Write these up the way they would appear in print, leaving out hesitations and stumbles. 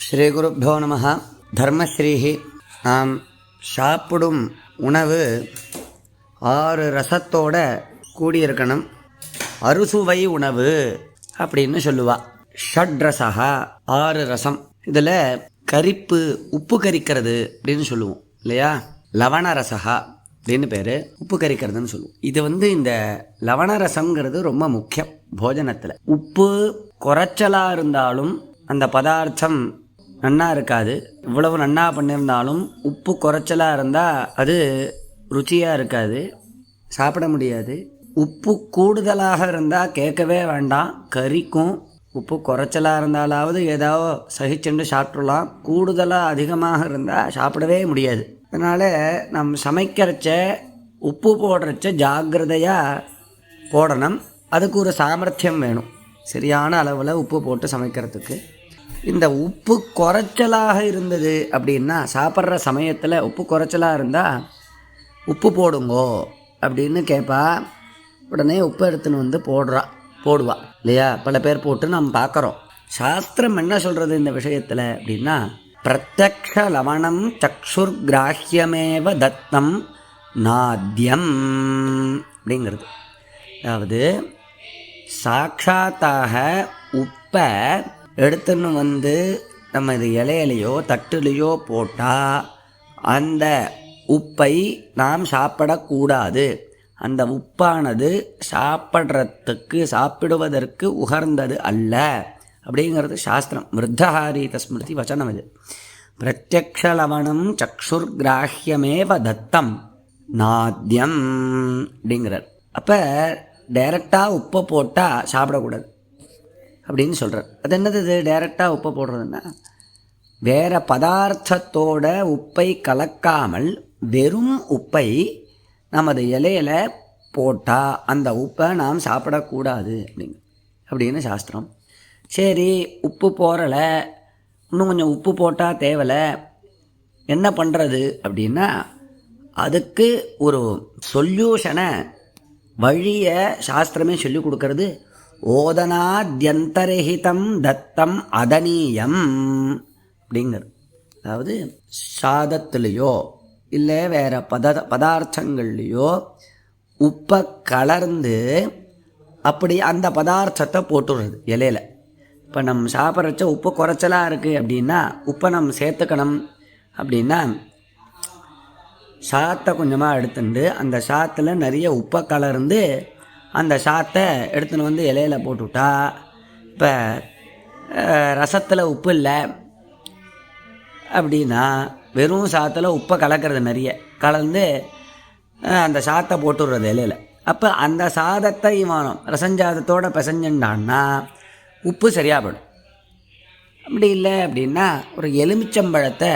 ஸ்ரீகுருப்போ நம. தர்மஸ்ரீஹி. நாம் சாப்பிடும் உணவு 6 ரசத்தோட கூடியிருக்கணும். அறுசுவை உணவு அப்படின்னு சொல்லுவா. ஷட்ரசா 6 ரசம். இதில் கரிப்பு, உப்பு கரிக்கிறது அப்படின்னு சொல்லுவோம் இல்லையா. லவணரசா அப்படின்னு பேர். உப்பு கரிக்கிறதுன்னு சொல்லுவோம். இது இந்த லவணரசங்கிறது ரொம்ப முக்கியம் போஜனத்தில். உப்பு குறைச்சலாக இருந்தாலும் அந்த பதார்த்தம் நன்னா இருக்காது. இவ்வளவு நன்னா பண்ணியிருந்தாலும் உப்பு குறைச்சலாக இருந்தால் அது ருச்சியாக இருக்காது, சாப்பிட முடியாது. உப்பு கூடுதலாக இருந்தால் கேட்கவே வேண்டாம், கரிக்கும். உப்பு குறைச்சலாக இருந்தாலாவது ஏதாவது சகிச்சுண்டு சாப்பிட்றலாம். கூடுதலாக அதிகமாக இருந்தால் சாப்பிடவே முடியாது. அதனால் நம்ம சமைக்கிறச்ச உப்பு போடுறச்ச ஜாக்கிரதையாக போடணும். அதுக்கு ஒரு சாமர்த்தியம் வேணும், சரியான அளவில் உப்பு போட்டு சமைக்கிறதுக்கு. இந்த உப்பு குறைச்சலாக இருந்தது அப்படின்னா, சாப்பிட்ற சமயத்தில் உப்பு குறைச்சலாக இருந்தால் உப்பு போடுங்கோ அப்படின்னு கேட்பா. உடனே உப்பு எடுத்துன்னு போடுவா இல்லையா. பல பேர் போட்டு நம்ம பார்க்குறோம். சாஸ்திரம் என்ன சொல்கிறது இந்த விஷயத்தில் அப்படின்னா, பிரத்யக்ஷ லவணம் சக்ஷுர் கிராஹ்யமேவ தத்தம் நாத்யம் அப்படிங்கிறது. அதாவது சாட்சாத்தாக உப்பை எடுத்துன்னு நம்ம இது இலையிலையோ தட்டுலையோ போட்டால் அந்த உப்பை நாம் சாப்பிடக்கூடாது. அந்த உப்பானது சாப்பிடுவதற்கு உகர்ந்தது அல்ல அப்படிங்கிறது சாஸ்திரம். மிருத்தஹாரீத ஸ்மிருதி வச்சனம் இது. பிரத்யக்ஷ லவணம் சக்ஷுர் கிராஹ்யமேவ தத்தம் நாத்யம் அப்படிங்கிறார். அப்போ டைரெக்டாக உப்பை போட்டால் சாப்பிடக்கூடாது அப்படின்னு சொல்கிறார். அது என்னது இது டைரெக்டாக உப்பை போடுறதுன்னா, வேறு பதார்த்தத்தோட உப்பை கலக்காமல் வெறும் உப்பை நமது இலையில் போட்டால் அந்த உப்பை நாம் சாப்பிடக்கூடாது அப்படின்னு சாஸ்திரம். சரி, உப்பு போறலை, இன்னும் கொஞ்சம் உப்பு போட்டால் தேவலை, என்ன பண்ணுறது அப்படின்னா, அதுக்கு ஒரு சொல்யூஷனை, வழியை சாஸ்திரமே சொல்லி கொடுக்கறது. ஓதனாத்யந்தரஹிதம் தத்தம் அதனீயம் அப்படிங்கிறது. அதாவது சாதத்துலேயோ இல்லை வேறு பதார்த்தங்கள்லேயோ உப்பை கலர்ந்து அப்படி அந்த பதார்த்தத்தை போட்டுடுறது இலையில். இப்போ நம்ம சாப்பிட்றச்ச உப்பு குறைச்சலாக இருக்குது அப்படின்னா உப்பை நம்ம சேர்த்துக்கணும். அப்படின்னா சாத்தை கொஞ்சமாக எடுத்துட்டு அந்த சாத்தில் நிறைய உப்பை கலர்ந்து அந்த சாத்தை எடுத்துன்னு இலையில் போட்டுவிட்டா, இப்போ ரசத்தில் உப்பு இல்லை அப்படின்னா வெறும் சாத்தில் உப்பை கலக்கிறது, நிறைய கலந்து அந்த சாத்தை போட்டுடுறது இலையில். அப்போ அந்த சாதத்தை ரசஞ்சாதத்தோடு பிசைஞ்சான்னா உப்பு சரியாக போடும். அப்படி இல்லை அப்படின்னா ஒரு எலுமிச்சம்பழத்தை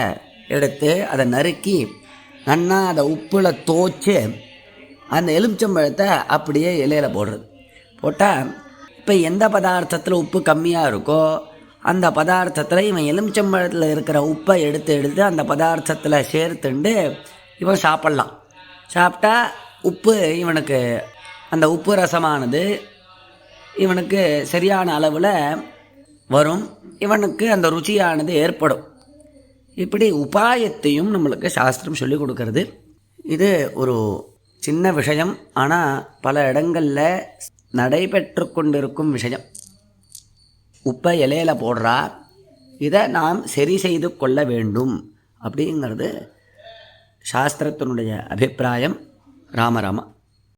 எடுத்து அதை நறுக்கி நன்னா அதை உப்பில் தோய்ச்சி அந்த எலுமிச்சம்பழத்தை அப்படியே இலையில் போடுறது. போட்டால் இப்போ எந்த பதார்த்தத்தில் உப்பு கம்மியாக இருக்கோ அந்த பதார்த்தத்தில் இவன் எலுமிச்சம்பழத்தில் இருக்கிற உப்பை எடுத்து அந்த பதார்த்தத்தில் சேர்த்துண்டு இவன் சாப்பிட்லாம். சாப்பிட்டா உப்பு இவனுக்கு, அந்த உப்பு ரசமானது இவனுக்கு சரியான அளவில் வரும், இவனுக்கு அந்த ருச்சியானது ஏற்படும். இப்படி உபாயத்தையும் நம்மளுக்கு சாஸ்திரம் சொல்லி கொடுக்கறது. இது ஒரு சின்ன விஷயம், ஆனால் பல இடங்களில் நடைபெற்று கொண்டிருக்கும் விஷயம். உப்பை இலையில் போடுறா, இதை நாம் சரி செய்து கொள்ள வேண்டும் அப்படிங்கிறது சாஸ்திரத்தினுடைய அபிப்பிராயம். ராமராமா.